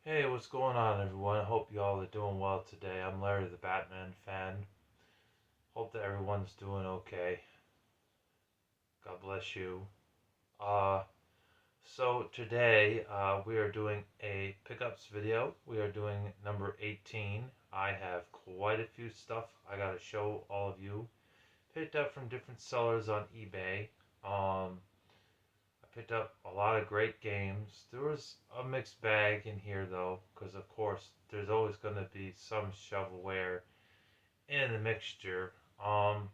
Hey, what's going on, everyone? I hope you all are doing well today. I'm Larry the Batman fan. Hope that everyone's doing okay. God bless you. Uh, so today we are doing a pickups video. We are doing number 18. I have quite a few stuff I gotta show all of you. Picked up from different sellers on eBay. I picked up a lot of great games. There was a mixed bag in here though, because of course there's always going to be some shovelware in the mixture. Um,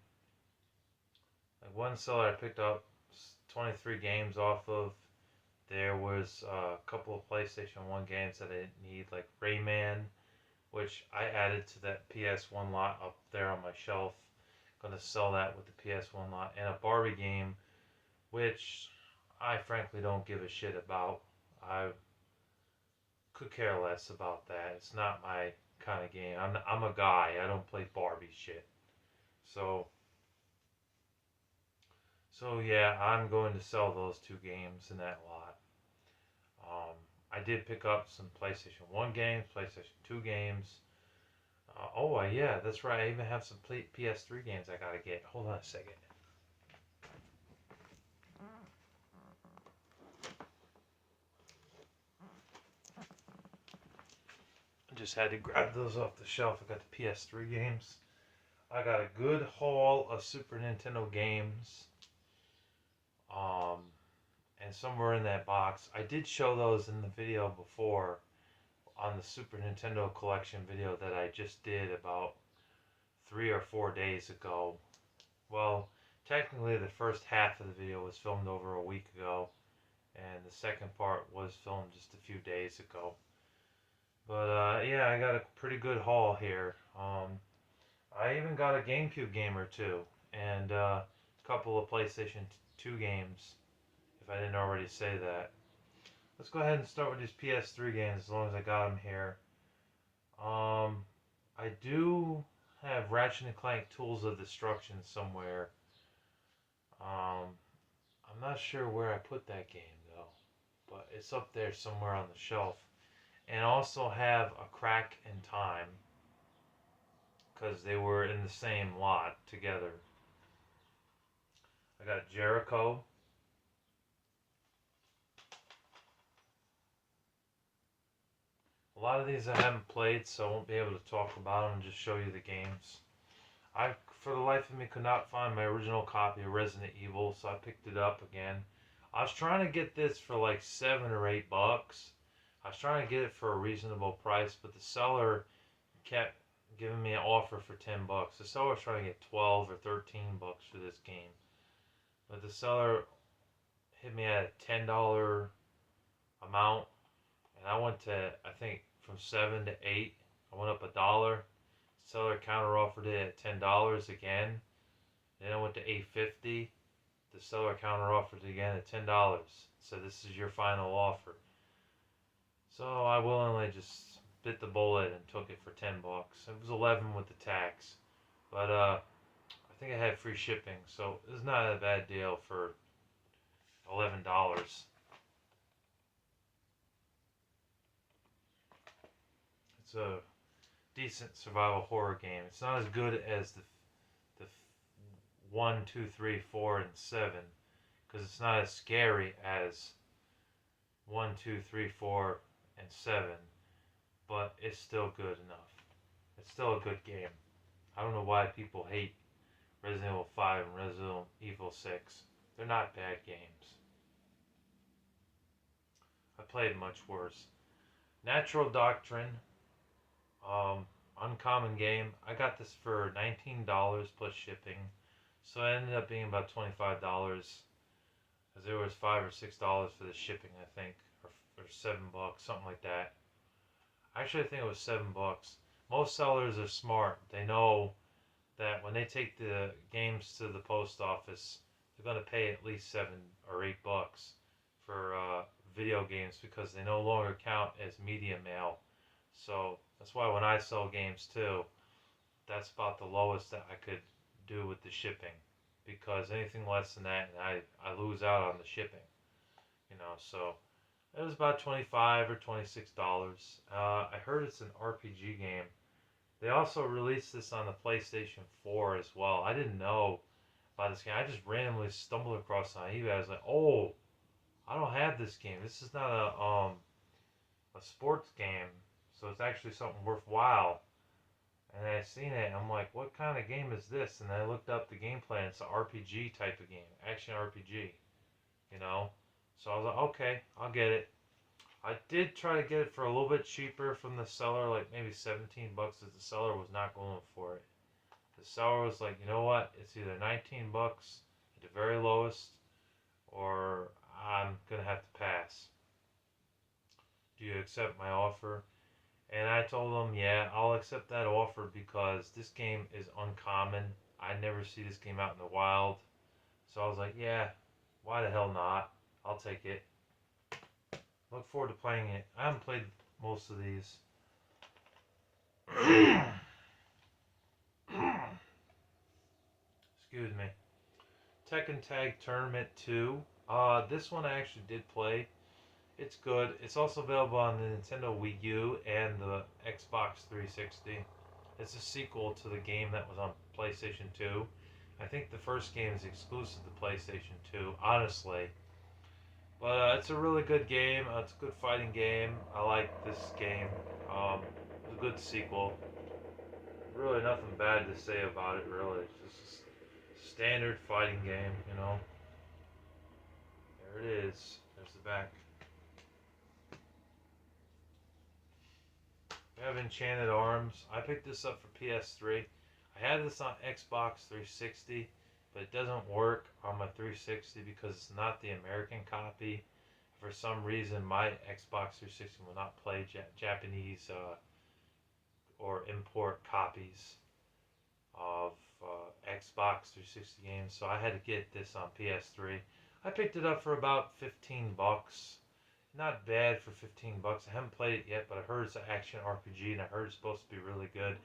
like one seller I picked up 23 games off of. There was a couple of PlayStation 1 games that I didn't need, like Rayman, which I added to that PS1 lot up there on my shelf. Gonna sell that with the PS1 lot, and a Barbie game, which I frankly don't give a shit about. I could care less about that. It's not my kind of game. I'm a guy. I don't play Barbie shit. So So yeah, I'm going to sell those two games in that lot. Um, I did pick up some PlayStation 1 games, PlayStation 2 games. Yeah, that's right. I even have some PS3 games I gotta get. Hold on a second. I just had to grab those off the shelf. I got the PS3 games. I got a good haul of Super Nintendo games. Um, and somewhere in that box, I did show those in the video before on the Super Nintendo collection video that I just did about 3 or 4 days ago. Well, technically, the first half of the video was filmed over a week ago, and the second part was filmed just a few days ago. But yeah, I got a pretty good haul here. I even got a GameCube gamer too, and a couple of PlayStation 2 games, if I didn't already say that. Let's go ahead and start with these PS3 games as long as I got them here. I do have Ratchet and Clank Tools of Destruction somewhere. Um, I'm not sure where I put that game though, but it's up there somewhere on the shelf. And I also have a Crack in Time because they were in the same lot together. I got Jericho. A lot of these I haven't played, so I won't be able to talk about them and just show you the games. I, for the life of me, could not find my original copy of Resident Evil, so I picked it up again. I was trying to get this for like $7 or $8. I was trying to get it for a reasonable price, but the seller kept giving me an offer for $10. The seller was trying to get 12 or $13 for this game, but the seller hit me at a $10 amount, and I went to, I think, from 7 to 8. I went up $1. Seller counter offered it at $10 again. Then I went to 8.50. The seller counter offered it again at $10. So this is your final offer. So I willingly just bit the bullet and took it for $10. It was 11 with the tax, but I think I had free shipping, so it's not a bad deal for $11. It's a decent survival horror game. It's not as good as the 1, 2, 3, 4, and 7 because it's not as scary as 1, 2, 3, 4, and 7, but it's still good enough. It's still a good game. I don't know why people hate Resident Evil 5 and Resident Evil 6. They're not bad games. I played much worse. Natural Doctrine, um, uncommon game. I got this for $19 plus shipping, so it ended up being about $25 because there was $5 or $6 for the shipping, I think, or $7, something like that. Actually, I think it was $7. Most sellers are smart. They know that when they take the games to the post office, they're going to pay at least $7 or $8 for video games because they no longer count as media mail. So that's why when I sell games too, that's about the lowest that I could do with the shipping because anything less than that, I lose out on the shipping. So It was about $25 or $26. I heard it's an RPG game. They also released this on the PlayStation 4 as well. I didn't know about this game. I just randomly stumbled across it on eBay. I was like, oh, I don't have this game. This is not a sports game, so it's actually something worthwhile. And I seen it, and I'm like, what kind of game is this? And I looked up the gameplay, and it's an RPG type of game, action RPG, you know? So I was like, okay, I'll get it. I did try to get it for a little bit cheaper from the seller, like maybe 17 bucks, as the seller was not going for it. The seller was like, you know what? It's either 19 bucks at the very lowest, or I'm gonna have to pass. Do you accept my offer? And I told him, yeah, I'll accept that offer because this game is uncommon. I never see this game out in the wild. So I was like, yeah, why the hell not? I'll take it. Look forward to playing it. I haven't played most of these. Excuse me. Tekken Tag Tournament 2. This one I actually did play. It's good. It's also available on the Nintendo Wii U and the Xbox 360. It's a sequel to the game that was on PlayStation 2. I think the first game is exclusive to PlayStation 2, honestly. But it's a really good game. It's a good fighting game. I like this game. It's a good sequel. Really nothing bad to say about it, really. It's just a standard fighting game, you know. There it is. There's the back. We have Enchanted Arms. I picked this up for PS3. I had this on Xbox 360, but it doesn't work on my 360 because it's not the American copy. For some reason, my Xbox 360 will not play Japanese or import copies of Xbox 360 games, so I had to get this on PS3. I picked it up for about 15 bucks. Not bad for 15 bucks. I haven't played it yet, but I heard it's an action RPG and I heard it's supposed to be really good.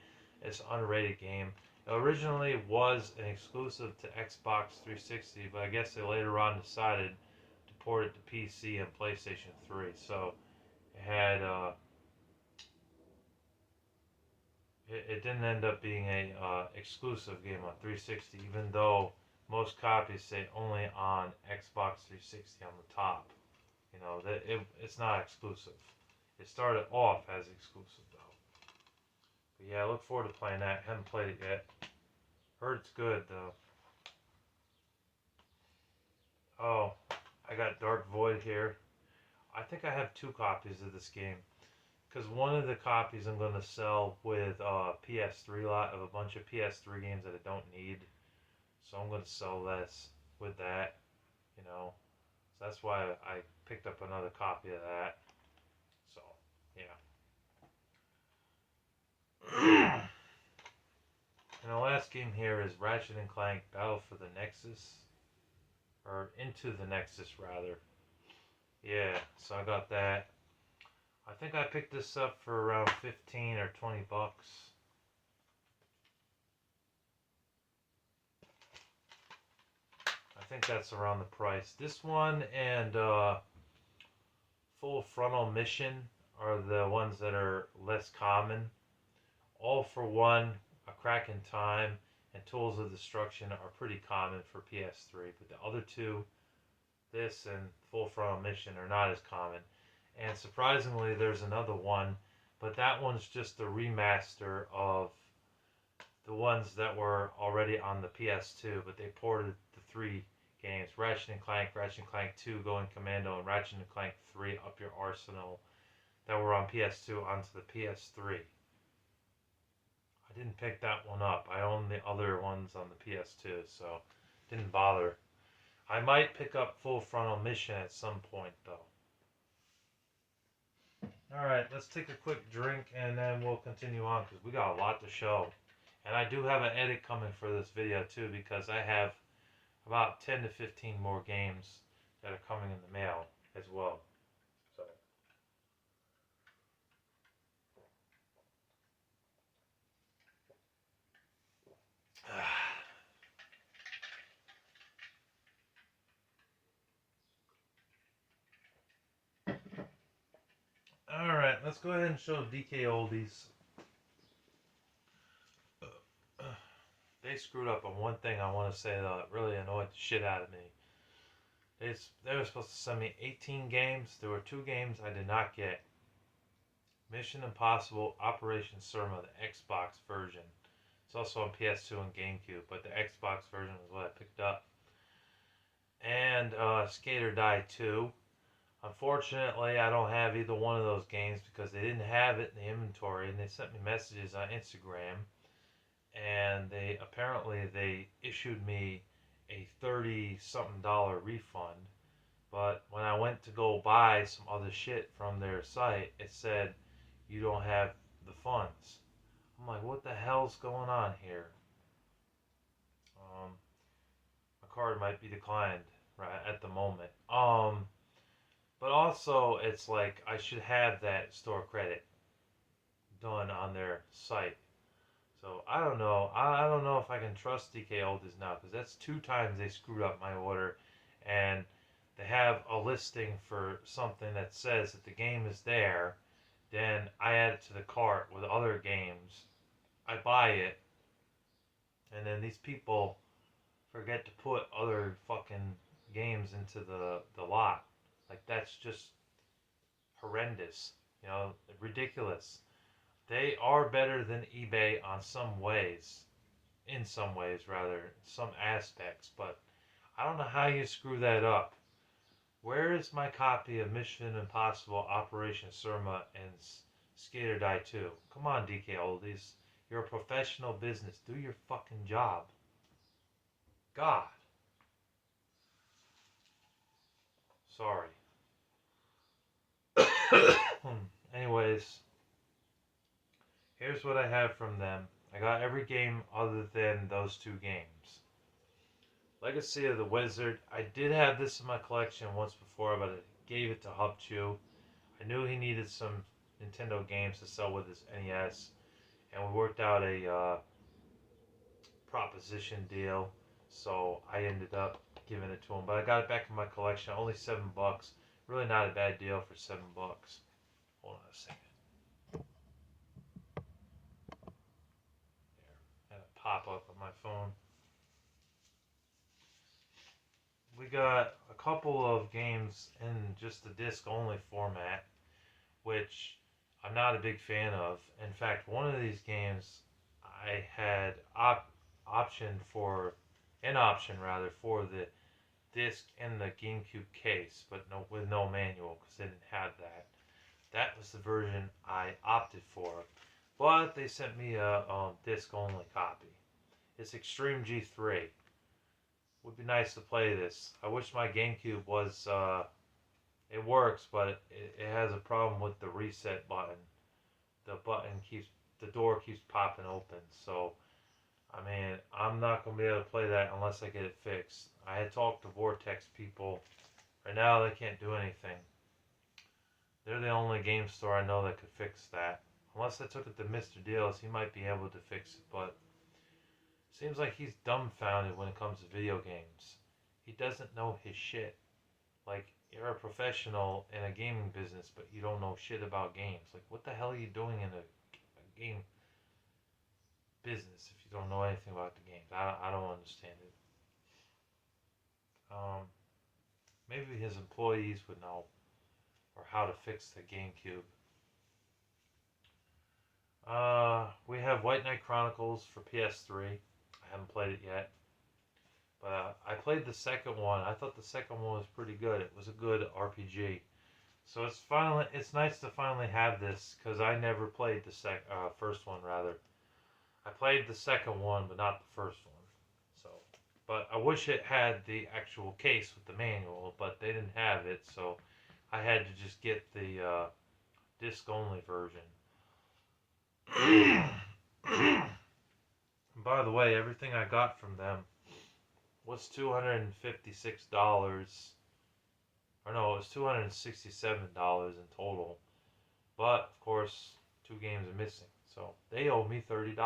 It's an unrated game. It originally was an exclusive to Xbox 360, but I guess they later on decided to port it to PC and PlayStation 3. So it had it didn't end up being a exclusive game on 360, even though most copies say only on Xbox 360 on the top. You know, it's not exclusive. It started off as exclusive though. But yeah, I look forward to playing that. Haven't played it yet. Heard it's good though. Oh, I got Dark Void here. I think I have two copies of this game. Because one of the copies I'm going to sell with PS3 lot of a bunch of PS3 games that I don't need. So I'm going to sell this with that, you know. So that's why I picked up another copy of that. So, yeah. And the last game here is Ratchet and Clank Battle for the Nexus. Or Into the Nexus, rather. Yeah, so I got that. I think I picked this up for around 15 or 20 bucks. I think that's around the price. This one and Full Frontal Mission are the ones that are less common. All for One, A Crack in Time, and Tools of Destruction are pretty common for PS3, but the other two, this and Full Frontal Mission, are not as common. And surprisingly, there's another one, but that one's just a remaster of the ones that were already on the PS2, but they ported the three games, Ratchet & Clank 2, Going Commando, and Ratchet & Clank 3, Up Your Arsenal, that were on PS2 onto the PS3. I didn't pick that one up. I own the other ones on the PS2, so didn't bother. I might pick up Full Frontal Mission at some point, though. Alright, let's take a quick drink and then we'll continue on because we got a lot to show. And I do have an edit coming for this video too because I have about 10 to 15 more games that are coming in the mail as well. So. let's go ahead and show DK Oldies. They screwed up on one thing I want to say that really annoyed the shit out of me. They were supposed to send me 18 games. There were 2 games I did not get. Mission Impossible Operation Surma, the Xbox version. It's also on PS2 and GameCube, but the Xbox version was what I picked up. And Skate or Die 2. Unfortunately, I don't have either one of those games because they didn't have it in the inventory, and they sent me messages on Instagram, and they issued me a $30-something refund. But when I went to go buy some other shit from their site, it said you don't have the funds. I'm like, what the hell's going on here? My card might be declined right at the moment. But also it's like I should have that store credit done on their site. So I don't know. I don't know if I can trust DK Oldies now because that's 2 times they screwed up my order, and they have a listing for something that says that the game is there. Then I add it to the cart with other games. I buy it, and then these people forget to put other fucking games into the lot. Like, that's just horrendous. Ridiculous. They are better than eBay on some ways. In some ways, rather. Some aspects. But I don't know how you screw that up. Where is my copy of Mission Impossible Operation Surma and Skate or Die 2? Come on, DK Oldies. You're a professional business. Do your fucking job. God. Sorry. Anyways, here's what I have from them. I got every game other than those 2 games. Legacy of the Wizard. I did have this in my collection once before, but I gave it to Hubchew. I knew he needed some Nintendo games to sell with his NES, and we worked out a proposition deal, so I ended up giving it to him. But I got it back in my collection, only $7. Really not a bad deal for $7. Hold on a second. There, had a pop up on my phone. We got a couple of games in just the disc only format, which I'm not a big fan of. In fact, one of these games I had option for the disc in the GameCube case, but with no manual because they didn't have that. That was the version I opted for, but they sent me a disc only copy. It's Extreme G3. Would be nice to play this. I wish my GameCube was. It works, but it has a problem with the reset button. The door keeps popping open. So, I mean, I'm not gonna be able to play that unless I get it fixed. I had talked to Vortex people. Right now, they can't do anything. They're the only game store I know that could fix that. Unless I took it to Mr. Deals, he might be able to fix it, but seems like he's dumbfounded when it comes to video games. He doesn't know his shit. Like, you're a professional in a gaming business, but you don't know shit about games. Like, what the hell are you doing in a game business if you don't know anything about the games? I don't understand it. Maybe his employees would know, or how to fix the GameCube. We have White Knight Chronicles for PS3. I haven't played it yet. But I played the second one. I thought the second one was pretty good. It was a good RPG. So it's nice to finally have this because I never played the first one rather. I played the second one, but not the first one. So, but I wish it had the actual case with the manual, but they didn't have it, so I had to just get the disc only version. By the way, everything I got from them was $256. Or no, it was $267 in total. But, of course, 2 games are missing. So, they owe me $30.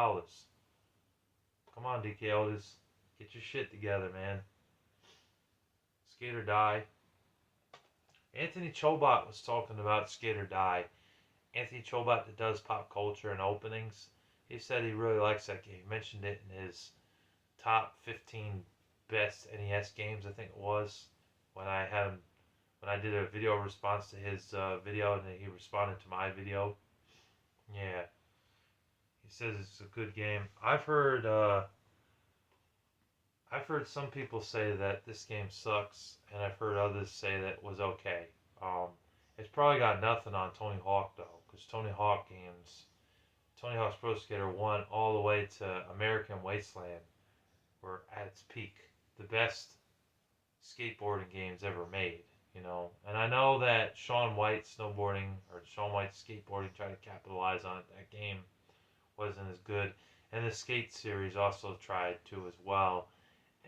Come on, DK Oldies. Get your shit together, man. Skate or Die. Anthony Chobot was talking about Skate or Die. Anthony Chobot that does pop culture and openings. He said he really likes that game. He mentioned it in his top 15 best NES games, I think it was, when I had him when I did a video response to his video and then he responded to my video. Yeah, he says it's a good game. I've heard some people say that this game sucks, and I've heard others say that it was okay. Um, it's probably got nothing on Tony Hawk though, because Tony Hawk's Pro Skater 1 all the way to American Wasteland were at its peak, the best skateboarding games ever made. And I know that Shaun White snowboarding or Shaun White skateboarding tried to capitalize on it. That game wasn't as good, and the Skate series also tried to as well.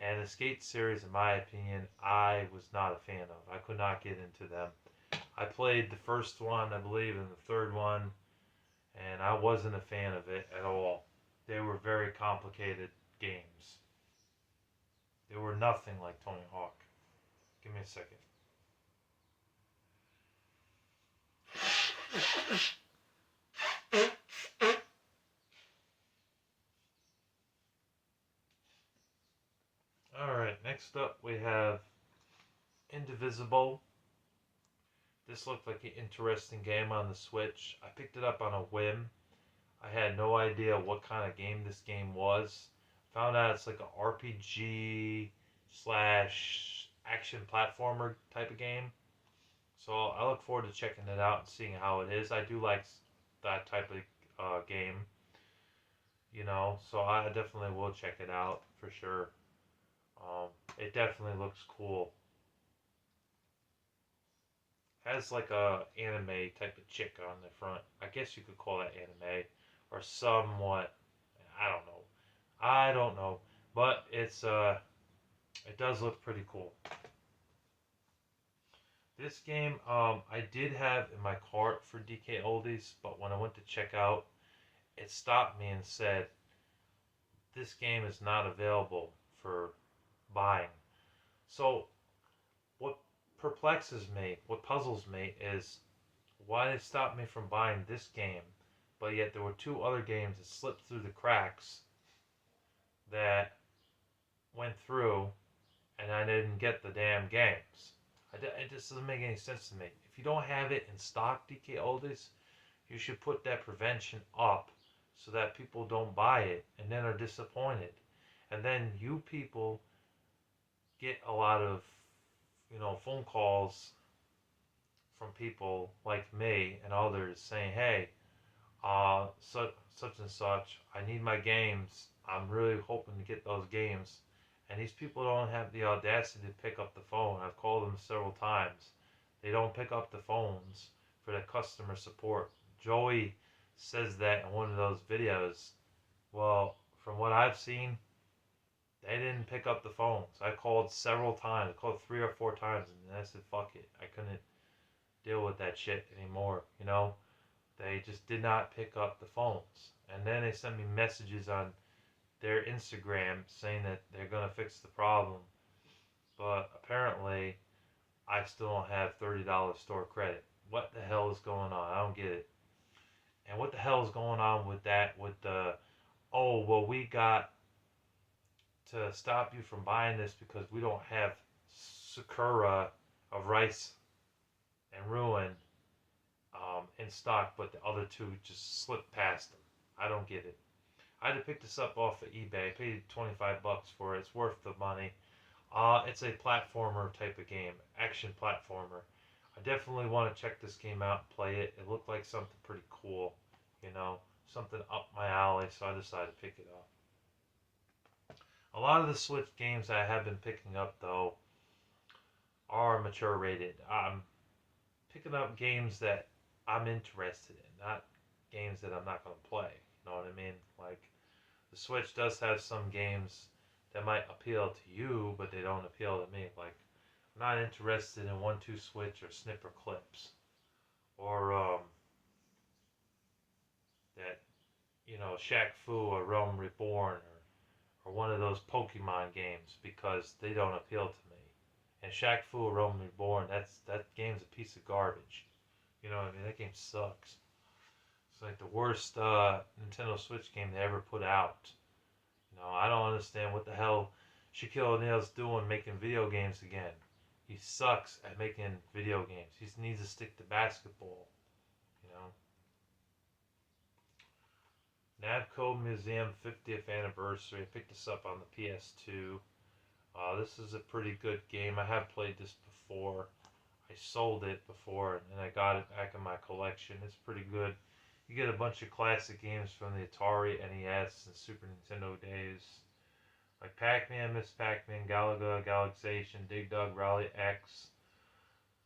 And the Skate series, in my opinion, I was not a fan of. I could not get into them. I played the first one, I believe, and the third one, and I wasn't a fan of it at all. They were very complicated games. They were nothing like Tony Hawk. Give me a second. Alright, next up we have Indivisible. This looked like an interesting game on the Switch. I picked it up on a whim. I had no idea what kind of game this game was. Found out it's like a RPG slash action platformer type of game. So I look forward to checking it out and seeing how it is. I do like that type of game, so I definitely will check it out for sure. It definitely looks cool. Has like a anime type of chick on the front. I guess you could call that anime or somewhat. I don't know, but it does look pretty cool. This game I did have in my cart for DK Oldies, but when I went to check out, it stopped me and said this game is not available for buying. So what what puzzles me is why they stopped me from buying this game, but yet there were two other games that slipped through the cracks that went through, and I didn't get the damn games. It just doesn't make any sense to me. If you don't have it in stock, DK Oldies, you should put that prevention up so that people don't buy it and then are disappointed. And then you people get a lot of, phone calls from people like me and others saying, hey, such and such, I need my games. I'm really hoping to get those games. And these people don't have the audacity to pick up the phone. I've called them several times. They don't pick up the phones for the customer support. Joey says that in one of those videos. Well, from what I've seen, they didn't pick up the phones. I called several times. I called 3 or 4 times, and I said, fuck it. I couldn't deal with that shit anymore, They just did not pick up the phones. And then they sent me messages on their Instagram saying that they're going to fix the problem. But apparently, I still don't have $30 store credit. What the hell is going on? I don't get it. And what the hell is going on with that? With the, oh, well, we got to stop you from buying this because we don't have Sakura of Rice and Ruin in stock, but the other two just slipped past them. I don't get it. I had to pick this up off of eBay. I paid $25 for it. It's worth the money. It's a platformer type of game, action platformer. I definitely want to check this game out and play it. It looked like something pretty cool, something up my alley, so I decided to pick it up. A lot of the Switch games I have been picking up, though, are mature rated. I'm picking up games that I'm interested in, not games that I'm not going to play. You know what I mean? Like, the Switch does have some games that might appeal to you, but they don't appeal to me. Like, I'm not interested in 1-2 Switch or Snipper Clips. Or, that, Shaq Fu or Realm Reborn or one of those Pokemon games because they don't appeal to me. And Shaq Fu or Realm Reborn, that game's a piece of garbage. You know what I mean? That game sucks. It's like the worst Nintendo Switch game they ever put out. I don't understand what the hell Shaquille O'Neal's doing making video games again. He sucks at making video games. He needs to stick to basketball. You know. Namco Museum 50th anniversary. I picked this up on the PS2. This is a pretty good game. I have played this before. I sold it before and I got it back in my collection. It's pretty good. You get a bunch of classic games from the Atari, NES, and Super Nintendo days. Like Pac-Man, Miss Pac-Man, Galaga, Galaxation, Dig Dug, Rally X,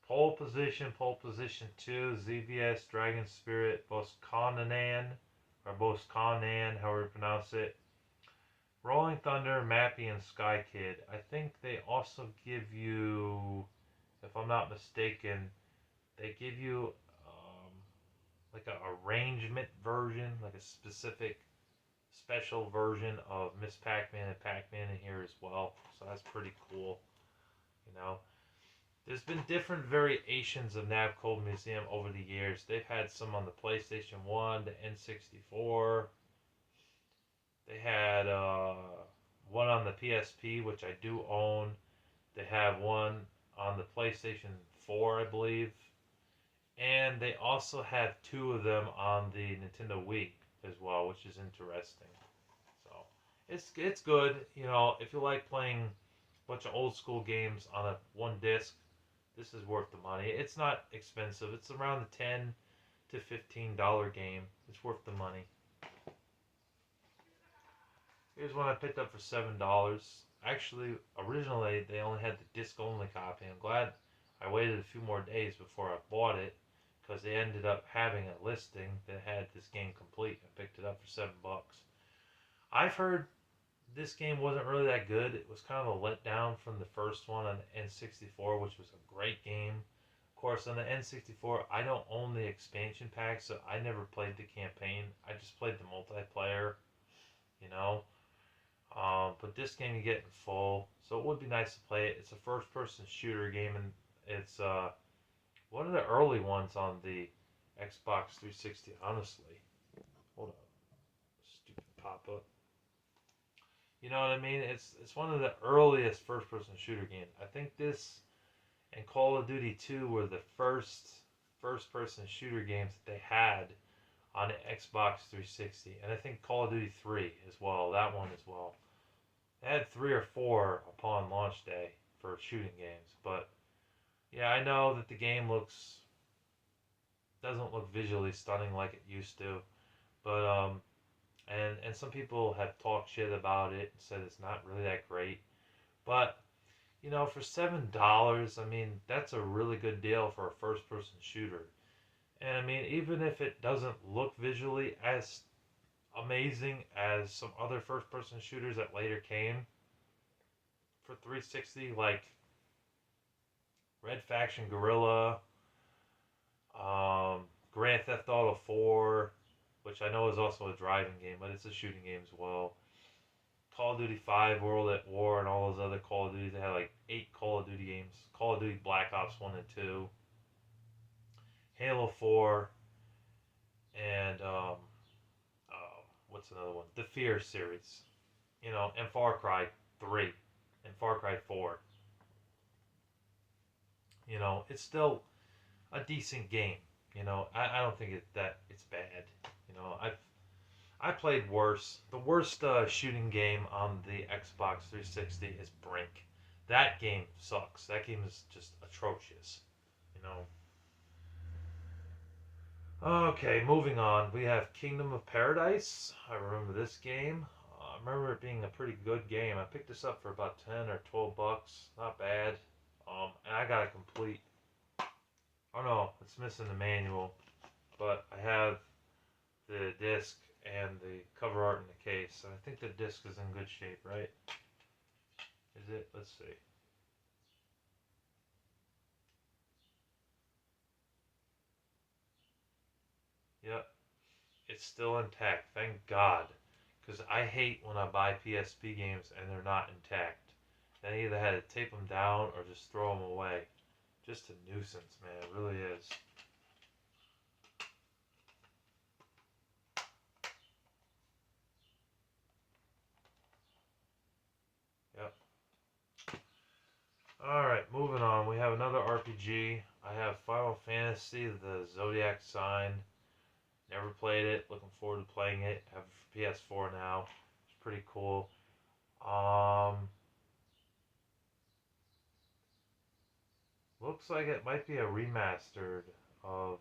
Pole Position 2, ZVS, Dragon Spirit, Bosconan, or Bosconan, however you pronounce it, Rolling Thunder, Mappy, and Sky Kid. I think they also give you, if I'm not mistaken, they give you like a arrangement version, like a specific special version of Miss Pac-Man and Pac-Man in here as well. So that's pretty cool. There's been different variations of Namco Museum over the years. They've had some on the PlayStation 1, the N64. They had one on the PSP, which I do own. They have one on the PlayStation 4, I believe. And they also have two of them on the Nintendo Wii as well, which is interesting. So it's good. If you like playing a bunch of old school games on a one disc, this is worth the money. It's not expensive. It's around the $10 to $15 game. It's worth the money. Here's one I picked up for $7. Actually, originally they only had the disc only copy. I'm glad I waited a few more days before I bought it, because they ended up having a listing that had this game complete. I picked it up for $7. I've heard this game wasn't really that good. It was kind of a letdown from the first one on the N64, which was a great game. Of course, on the N64, I don't own the expansion pack, so I never played the campaign. I just played the multiplayer, But this game you get in full, so it would be nice to play it. It's a first-person shooter game, and it's one of the early ones on the Xbox 360, honestly. Hold up. Stupid pop-up. You know what I mean? It's one of the earliest first-person shooter games. I think this and Call of Duty 2 were the first-person shooter games that they had on the Xbox 360. And I think Call of Duty 3 as well, that one as well. They had 3 or 4 upon launch day for shooting games, but yeah, I know that the game doesn't look visually stunning like it used to, but and some people have talked shit about it and said it's not really that great, but for $7, I mean that's a really good deal for a first-person shooter, and I mean even if it doesn't look visually as amazing as some other first-person shooters that later came for 360, like Red Faction Guerrilla, Grand Theft Auto 4, which I know is also a driving game, but it's a shooting game as well. Call of Duty 5, World at War, and all those other Call of Duties. They had like 8 Call of Duty games. Call of Duty Black Ops 1 and 2. Halo 4. And, what's another one? The Fear series. And Far Cry 3. And Far Cry 4. It's still a decent game. I don't think that it's bad. I played worse. The worst shooting game on the Xbox 360 is Brink. That game sucks. That game is just atrocious. Okay, moving on. We have Kingdom of Paradise. I remember this game. I remember it being a pretty good game. I picked this up for about 10 or 12 bucks. Not bad. And I got it complete. Oh no, it's missing the manual. But I have the disc and the cover art in the case. And I think the disc is in good shape, right? Is it? Let's see. Yep. It's still intact. Thank God. Because I hate when I buy PSP games and they're not intact. Then I either had to tape them down or just throw them away. Just a nuisance, man. It really is. RPG. I have Final Fantasy, the Zodiac Sign. Never played it. Looking forward to playing it. I have PS4 now. It's pretty cool. Um, Looks like it might be a remastered of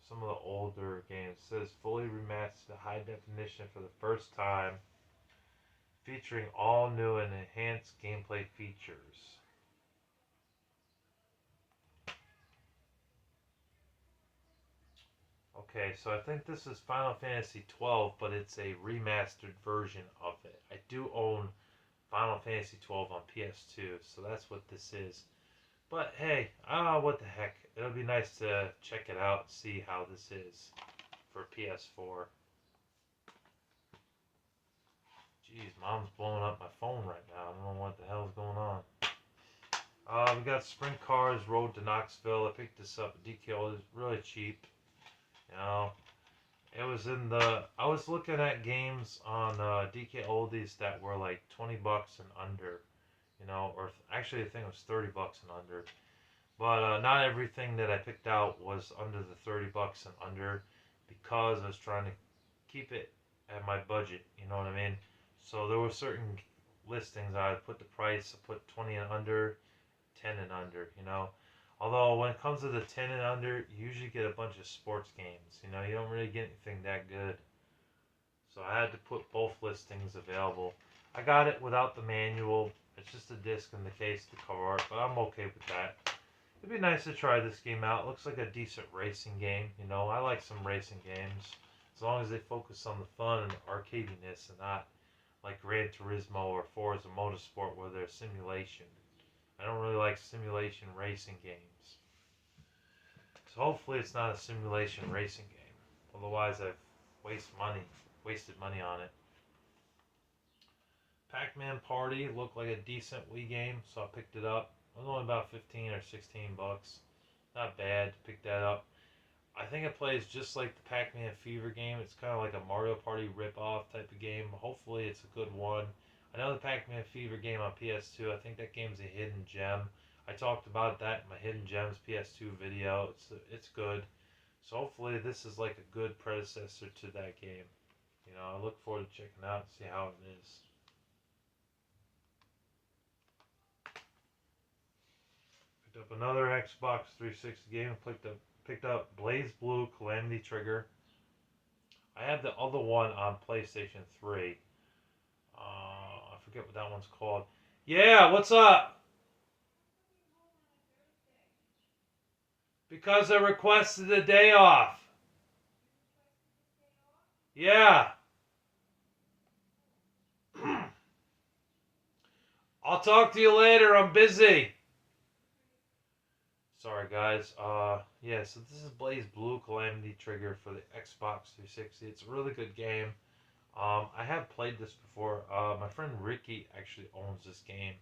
some of the older games. It says fully remastered to high definition for the first time, featuring all new and enhanced gameplay features. Okay, so I think this is Final Fantasy 12, but it's a remastered version of it. I do own Final Fantasy 12 on PS2, so that's what this is. But hey, what the heck. It'll be nice to check it out and see how this is for PS4. Jeez, Mom's blowing up my phone right now. I don't know what the hell's going on. We got Sprint Cars Road to Knoxville. I picked this up at DKO. It's really cheap. You know, it was in the. I was looking at games on DK Oldies that were like $20 and under. You know, or actually I think it was $30 and under. But not everything that I picked out was under the $30 and under, because I was trying to keep it at my budget. You know what I mean? So there were certain listings I would put the price. I put 20 and under, 10 and under. You know, although when it comes to the 10 and under, you usually get a bunch of sports games. You know, you don't really get anything that good. So I had to put both listings available. I got it without the manual. It's just a disc in the case to cover art, but I'm okay with that. It'd be nice to try this game out. It looks like a decent racing game. You know, I like some racing games. As long as they focus on the fun and the arcadiness and not like Gran Turismo or Forza Motorsport where they're simulation. I don't really like simulation racing games. So hopefully it's not a simulation racing game. Otherwise I've wasted money on it. Pac-Man Party looked like a decent Wii game, so I picked it up. It was only about 15 or 16 bucks. Not bad to pick that up. I think it plays just like the Pac-Man Fever game. It's kind of like a Mario Party rip-off type of game. Hopefully it's a good one. I know the Pac-Man Fever game on PS2. I think that game's a hidden gem. I talked about that in my Hidden Gems PS2 video. It's good. So hopefully this is like a good predecessor to that game. You know, I look forward to checking it out and see how it is. Picked up another Xbox 360 game. Picked up BlazBlue Calamity Trigger. I have the other one on PlayStation 3. I forget what that one's called. Yeah, what's up? Because I requested a day off. Yeah. I'll talk to you later. I'm busy. Sorry, guys. Yeah, so this is BlazBlue Calamity Trigger for the Xbox 360. It's a really good game. I have played this before. My friend Ricky actually owns this game.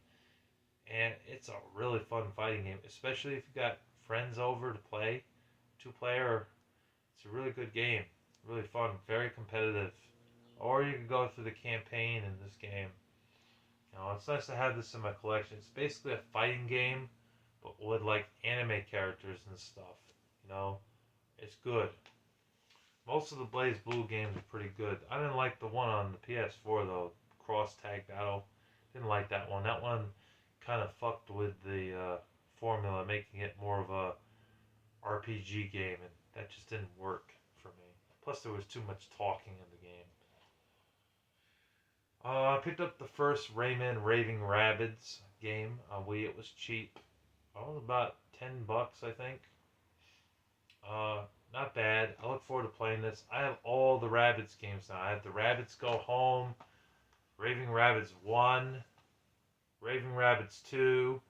And it's a really fun fighting game, especially if you got friends over to play. Two-player, it's a really good game. Really fun, very competitive. Or you can go through the campaign in this game. You know, it's nice to have this in my collection. It's basically a fighting game, but with like anime characters and stuff. You know, it's good. Most of the BlazBlue games are pretty good. I didn't like the one on the PS4 though, Cross Tag Battle. Didn't like that one. That one kind of fucked with the formula, making it more of a RPG game, and that just didn't work for me. Plus, there was too much talking in the game. I picked up the first Rayman Raving Rabbids game on Wii. It was cheap. It was about $10, I think. Not bad. I look forward to playing this. I have all the Rabbids games now. I have the Rabbids Go Home, Raving Rabbids 1, Raving Rabbids 2,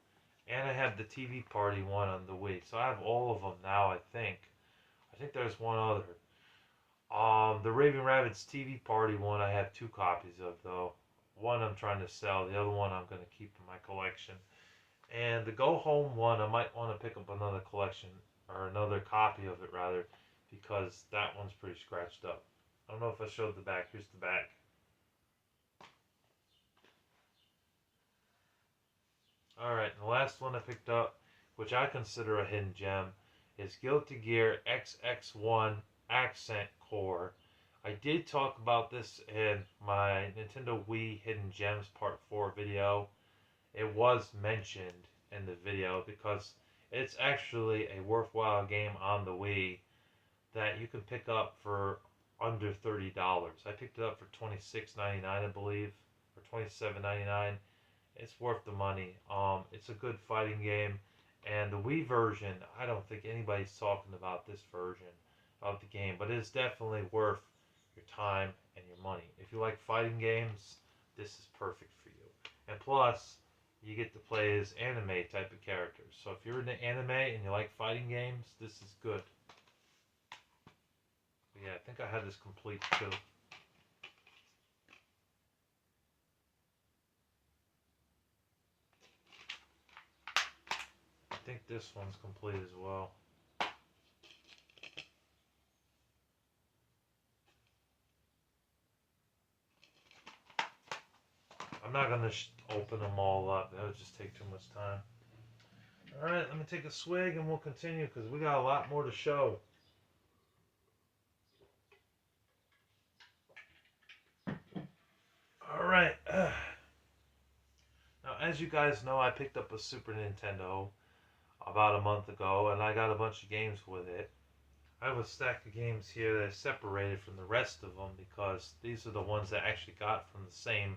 and I have the TV Party one on the Wii. So I have all of them now, I think. I think there's one other. The Raving Rabbids TV Party one I have 2 copies of, though. One I'm trying to sell. The other one I'm going to keep in my collection. And the Go Home one, I might want to pick up another collection, or another copy of it, rather, because that one's pretty scratched up. I don't know if I showed the back. Here's the back. Alright, the last one I picked up which I consider a hidden gem, is Guilty Gear XX1 Accent Core. I did talk about this in my Nintendo Wii Hidden Gems Part 4 video. It was mentioned in the video because it's actually a worthwhile game on the Wii that you can pick up for under $30. I picked it up for $26.99, I believe, or $27.99. It's worth the money. It's a good fighting game, and the Wii version, I don't think anybody's talking about this version of the game, but it's definitely worth your time and your money. If you like fighting games, this is perfect for you. And plus, you get to play as anime type of characters. So if you're into anime and you like fighting games, this is good. But yeah, I think I had this complete too. I think this one's complete as well. I'm not going to open them all up. That would just take too much time. Alright, let me take a swig and we'll continue because we got a lot more to show. Alright. Now, as you guys know, I picked up a Super Nintendo about a month ago and I got a bunch of games with it. I have a stack of games here that are separated from the rest of them because these are the ones that I actually got from the same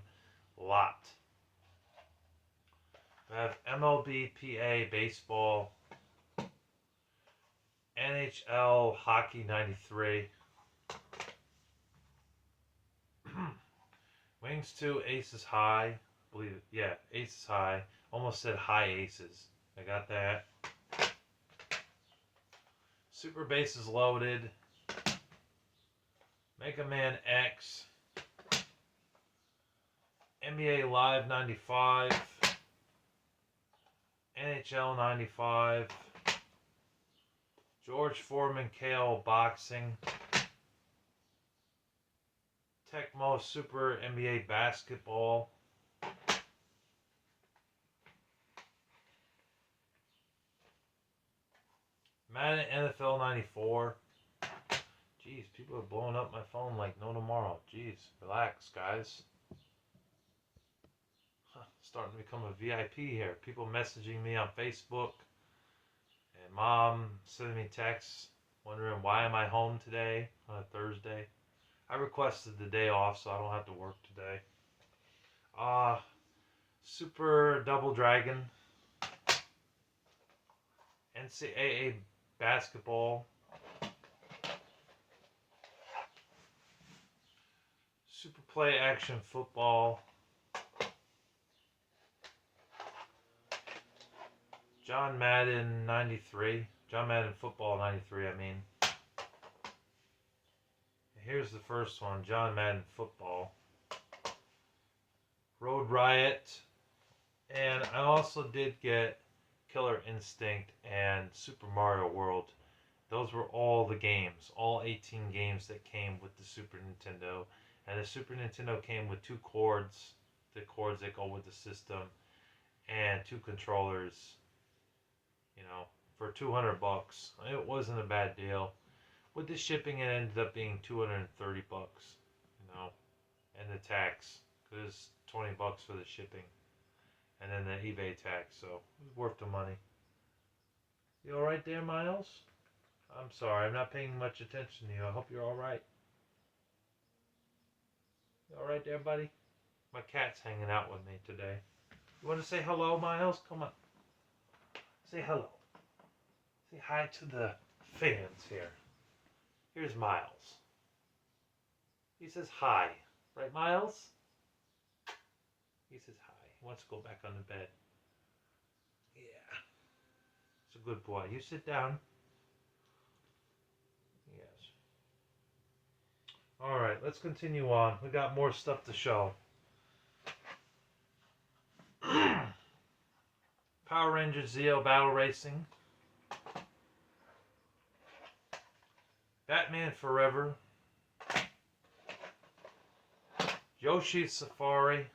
lot. I have MLB PA Baseball, NHL Hockey 93, Wings 2 Aces High, I believe it, yeah, Aces High, almost said High Aces, I got that. Super Bases Loaded, Mega Man X, NBA Live 95, NHL 95, George Foreman KO Boxing, Tecmo Super NBA Basketball, Madden NFL 94. Jeez, people are blowing up my phone like no tomorrow. Jeez, relax, guys. Starting to become a VIP here. People messaging me on Facebook, and mom sending me texts wondering why am I home today on a Thursday. I requested the day off so I don't have to work today. Super Double Dragon, NCAA Basketball, Super Play Action Football, John Madden 93, John Madden Football 93, I mean. Here's the first one, John Madden Football, Road Riot, and I also did get Killer Instinct and Super Mario World. Those were all the games, all 18 games that came with the Super Nintendo. And the Super Nintendo came with 2 cords, the cords that go with the system, and 2 controllers, you know, for $200. It wasn't a bad deal. With the shipping, it ended up being $230, you know, and the tax, because $20 for the shipping, and then the eBay tax, so it was worth the money. You alright there, Miles? I'm sorry, I'm not paying much attention to you. I hope you're alright. You alright there, buddy? My cat's hanging out with me today. You want to say hello, Miles? Come on. Say hello. Say hi to the fans here. Here's Miles. He says hi. Right, Miles? He says hi. He wants to go back on the bed. Yeah. He's a good boy. You sit down. Yes. Alright, let's continue on. We got more stuff to show. Power Rangers Zeo Battle Racing. Batman Forever. Yoshi's Safari.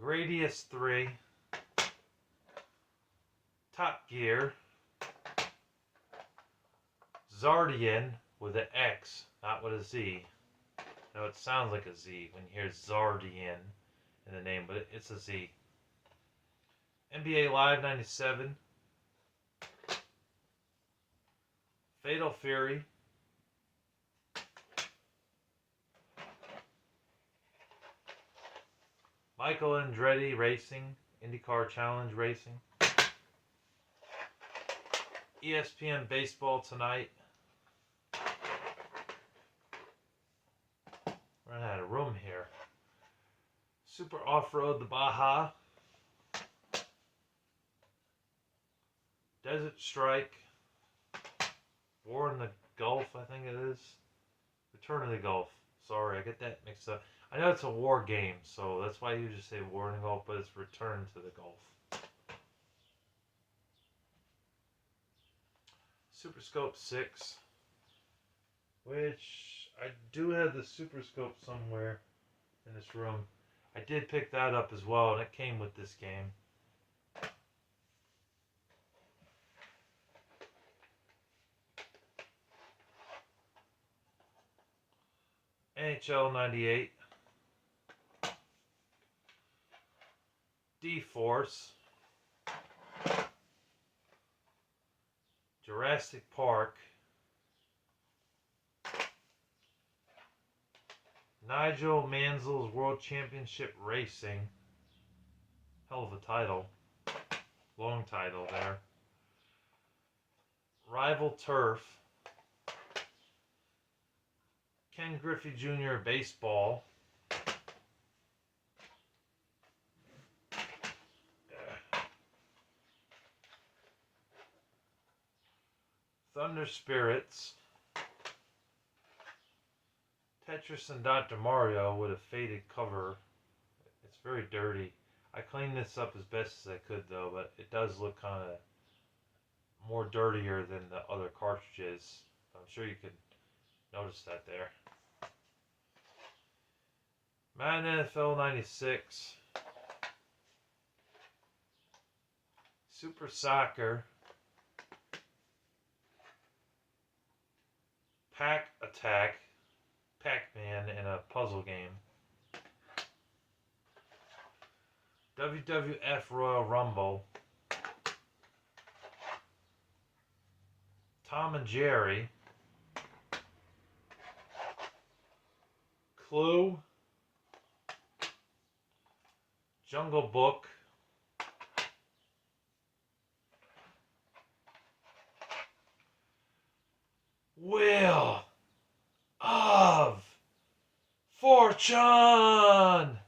Gradius 3. Top Gear. Zardian with an X, not with a Z. Now it sounds like a Z when you hear Zardian in the name, but it's a Z. NBA Live 97. Fatal Fury. Michael Andretti Racing, IndyCar Challenge Racing. ESPN Baseball Tonight. Running out of room here. Super Off-Road the Baja. Desert Strike. War in the Gulf, I think it is. Return of the Gulf. Sorry, I get that mixed up. I know it's a war game, so that's why you just say War in the Gulf, but it's Return to the Gulf. Super Scope 6, which I do have the Super Scope somewhere in this room. I did pick that up as well, and it came with this game. NHL 98. D-Force. Jurassic Park. Nigel Mansell's World Championship Racing. Hell of a title. Long title there. Rival Turf. Ken Griffey Jr. Baseball. Thunder Spirits. Tetris and Dr. Mario with a faded cover. It's very dirty. I cleaned this up as best as I could though, but it does look kind of more dirtier than the other cartridges. I'm sure you could notice that there. Madden NFL 96. Super Soccer. Pack Attack. Pac-Man in a puzzle game. WWF Royal Rumble. Tom and Jerry. Clue. Jungle Book. Wheel of Fortune.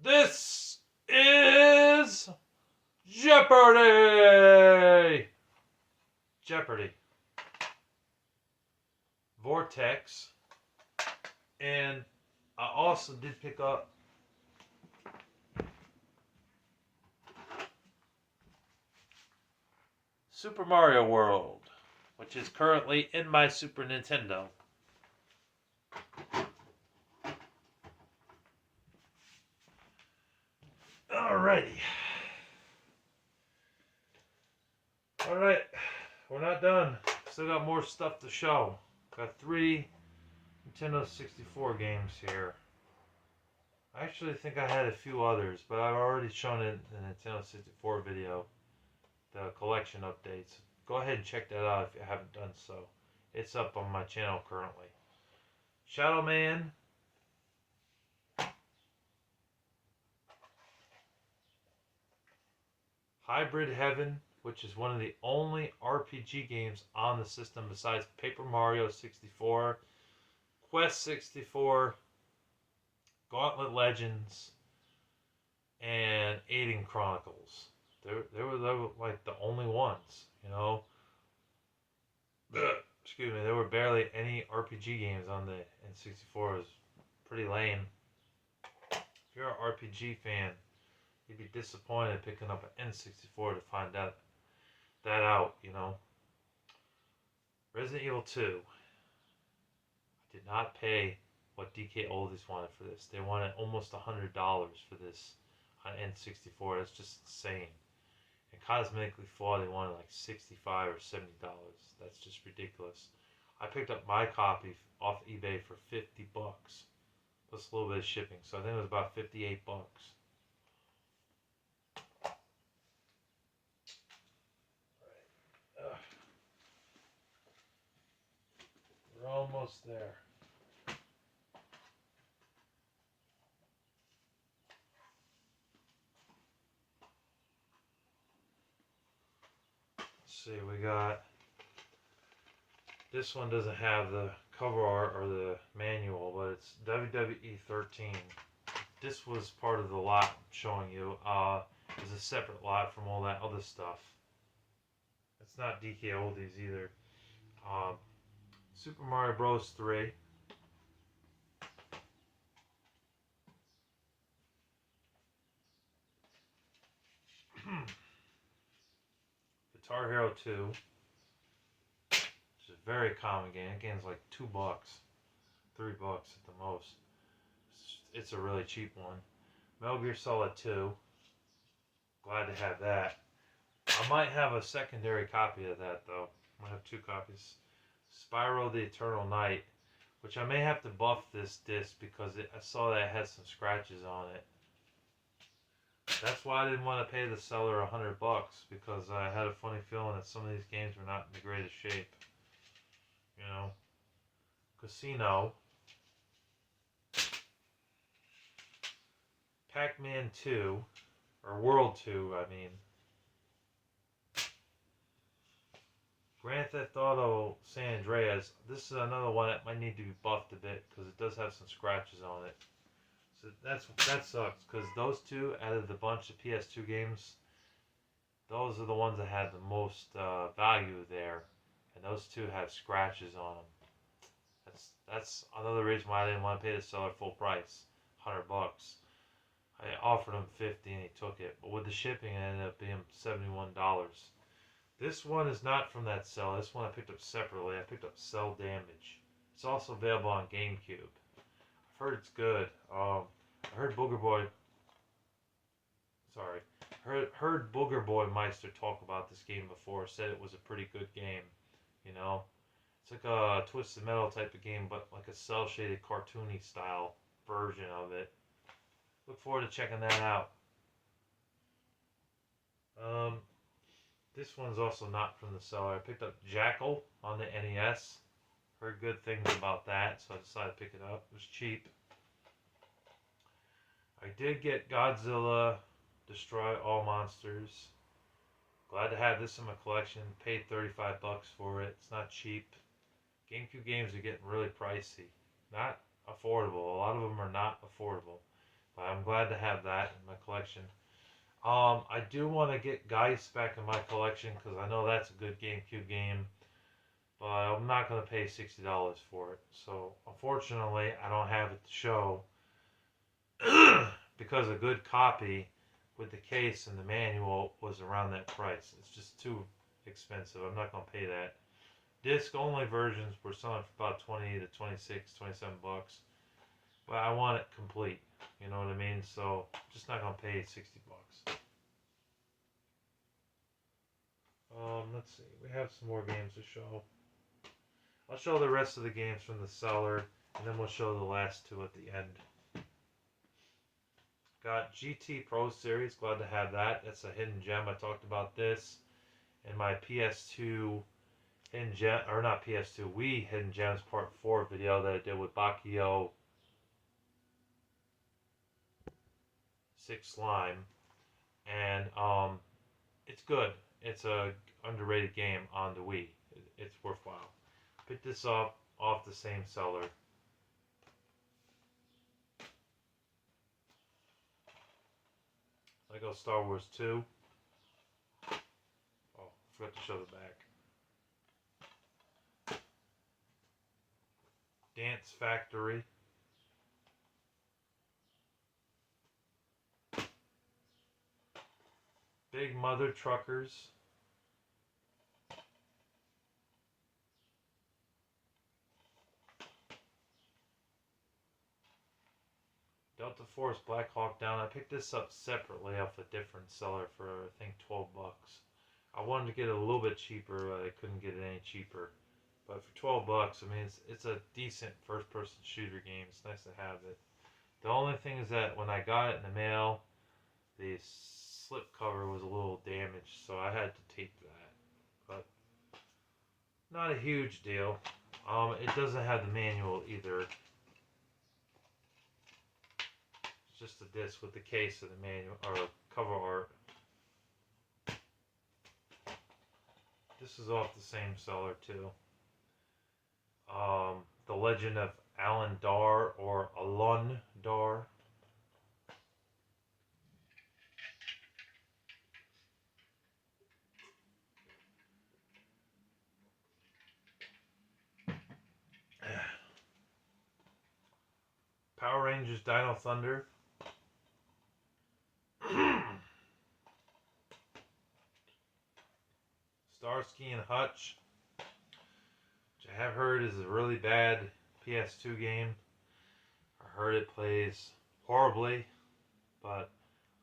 This is Jeopardy! Jeopardy! Vortex. And I also did pick up Super Mario World, which is currently in my Super Nintendo. Alrighty. Alright, we're not done. Still got more stuff to show. Got 3 Nintendo 64 games here. I actually think I had a few others, but I've already shown it in the Nintendo 64 video. The collection updates. Go ahead and check that out if you haven't done so. It's up on my channel currently. Shadow Man. Hybrid Heaven, which is one of the only RPG games on the system besides Paper Mario 64, Quest 64, Gauntlet Legends, and Aiden Chronicles. They were like the only ones, you know. Excuse me, there were barely any RPG games on the N64. It was pretty lame. If you're an RPG fan, you'd be disappointed picking up an N64 to find that out, you know. Resident Evil 2. I did not pay what DK Oldies wanted for this. They wanted almost $100 for this. on N64. That's just insane. And Cosmically Flawed, they wanted like $65 or $70. That's just ridiculous. I picked up my copy off eBay for $50 plus a little bit of shipping, so I think it was about $58. Ugh. We're almost there. Let's see, we got this one doesn't have the cover art or the manual, but it's WWE 13. This was part of the lot I'm showing you. It's a separate lot from all that other stuff. It's not DK Oldies either. Super Mario Bros. 3. Guitar Hero 2. It's a very common game. That game's like $2, $3 at the most. It's a really cheap one. Metal Gear Solid 2. Glad to have that. I might have a secondary copy of that though. I might have 2 copies. Spyro the Eternal Night, which I may have to buff this disc because I saw that it had some scratches on it. That's why I didn't want to pay the seller $100 because I had a funny feeling that some of these games were not in the greatest shape. You know, Casino, Pac-Man 2, or World 2, I mean. Grand Theft Auto San Andreas. This is another one that might need to be buffed a bit because it does have some scratches on it. So that sucks because those two, out of the bunch of PS2 games, those are the ones that had the most value there, and those two have scratches on them. That's another reason why I didn't want to pay the seller full price, $100. I offered him $50 and he took it, but with the shipping, it ended up being $71. This one is not from that cell. This one I picked up separately. I picked up Cell Damage. It's also available on GameCube. I've heard it's good. I heard Booger Boy. Sorry, heard Booger Boy Meister talk about this game before. Said it was a pretty good game. You know, it's like a Twisted Metal type of game, but like a cell shaded cartoony style version of it. Look forward to checking that out. This one's also not from the seller. I picked up Jackal on the NES. Heard good things about that, so I decided to pick it up. It was cheap. I did get Godzilla Destroy All Monsters. Glad to have this in my collection. Paid $35 for it. It's not cheap. GameCube games are getting really pricey. Not affordable. A lot of them are not affordable. But I'm glad to have that in my collection. I do want to get Geist back in my collection because I know that's a good GameCube game, but I'm not going to pay $60 for it. So unfortunately, I don't have it to show because a good copy with the case and the manual was around that price. It's just too expensive. I'm not going to pay that. Disc only versions were selling for about 20 to 26, 27 bucks, but I want it complete. You know what I mean? So just not going to pay 60 bucks. Let's see. We have some more games to show. I'll show the rest of the games from the seller, and then we'll show the last two at the end. Got GT Pro Series. Glad to have that. That's a hidden gem. I talked about this in my PS2 hidden gem, or not PS2, Wii Hidden Gems Part 4 video that I did with Bakio 6 Slime, and it's good. It's a underrated game on the Wii. It's worthwhile. Pick this up off the same seller. Lego Star Wars 2. Oh, forgot to show the back. Dance Factory. Big Mother Truckers. Delta Force Black Hawk Down. I picked this up separately off a different seller for I think $12. I wanted to get it a little bit cheaper, but I couldn't get it any cheaper. But for $12, I mean, it's a decent first-person shooter game. It's nice to have it. The only thing is that when I got it in the mail, the slip cover was a little damaged, so I had to tape that. But not a huge deal. It doesn't have the manual either. It's just a disc with the case of the manual or cover art. This is off the same seller too. The Legend of Alan Dar or Alun Dar. Power Rangers Dino Thunder. Starsky and Hutch, which I have heard is a really bad PS2 game. I heard it plays horribly, but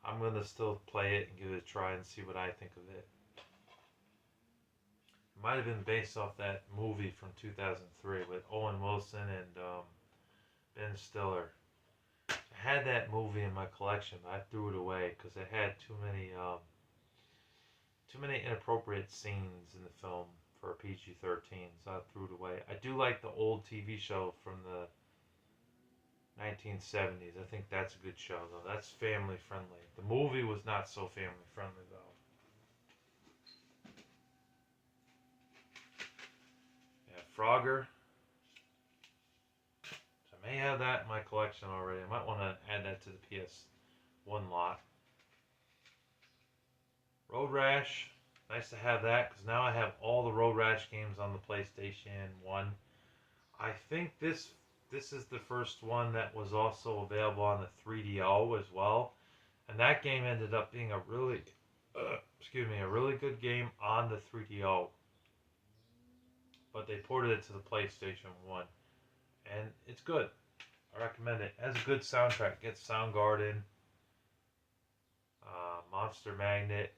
I'm going to still play it and give it a try and see what I think of it. It might have been based off that movie from 2003 with Owen Wilson and Ben Stiller. I had that movie in my collection, but I threw it away because it had too many inappropriate scenes in the film for a PG-13, so I threw it away. I do like the old TV show from the 1970s. I think that's a good show, though. That's family friendly. The movie was not so family friendly, though. Yeah, Frogger. So I may have that in my collection already. I might want to add that to the PS1 lot. Road Rash. Nice to have that because now I have all the Road Rash games on the PlayStation 1. I think this is the first one that was also available on the 3DO as well. And that game ended up being a really good game on the 3DO. But they ported it to the PlayStation 1. And it's good. I recommend it. It has a good soundtrack. It gets Soundgarden, Monster Magnet,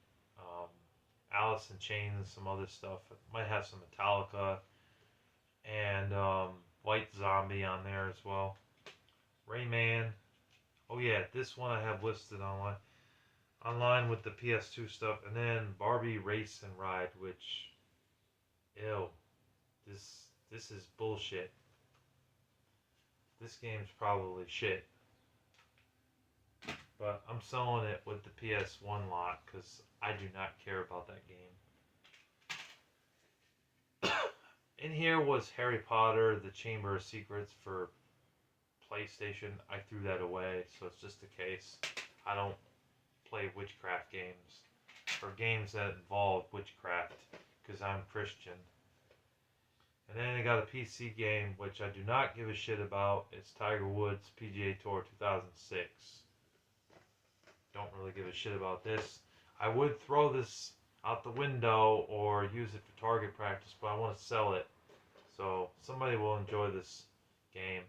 Alice in Chains, and some other stuff. It might have some Metallica and White Zombie on there as well. Rayman. Oh yeah, this one I have listed online with the PS2 stuff. And then Barbie Race and Ride, which, ew, this is bullshit. This game's probably shit. But I'm selling it with the PS1 lot because I do not care about that game. In here was Harry Potter, The Chamber of Secrets for PlayStation. I threw that away, so it's just a case. I don't play witchcraft games or games that involve witchcraft because I'm Christian. And then I got a PC game, which I do not give a shit about. It's Tiger Woods PGA Tour 2006. Don't really give a shit about this. I would throw this out the window or use it for target practice, but I want to sell it. So somebody will enjoy this game.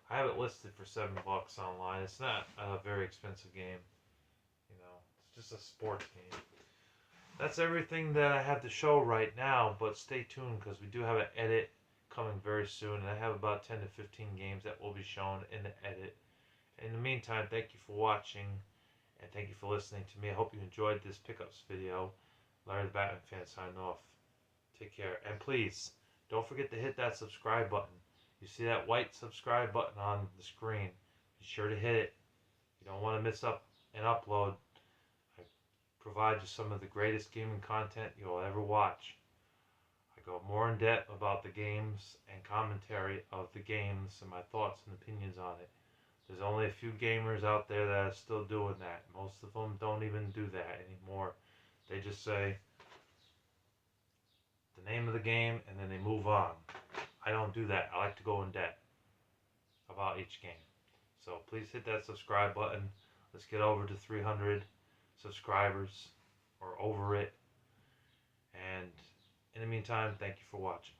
I have it listed for $7 online. It's not a very expensive game. You know, it's just a sports game. That's everything that I have to show right now, but stay tuned because we do have an edit coming very soon, and I have about 10 to 15 games that will be shown in the edit. In the meantime, thank you for watching, and thank you for listening to me. I hope you enjoyed this pickups video. Larry the Batman fan signing off. Take care, and please, don't forget to hit that subscribe button. You see that white subscribe button on the screen. Be sure to hit it. You don't want to miss up an upload. Provide you some of the greatest gaming content you'll ever watch. I go more in depth about the games and commentary of the games and my thoughts and opinions on it. There's only a few gamers out there that are still doing that. Most of them don't even do that anymore. They just say the name of the game and then they move on. I don't do that. I like to go in depth about each game. So please hit that subscribe button. Let's get over to 300 subscribers or over it. And in the meantime, thank you for watching.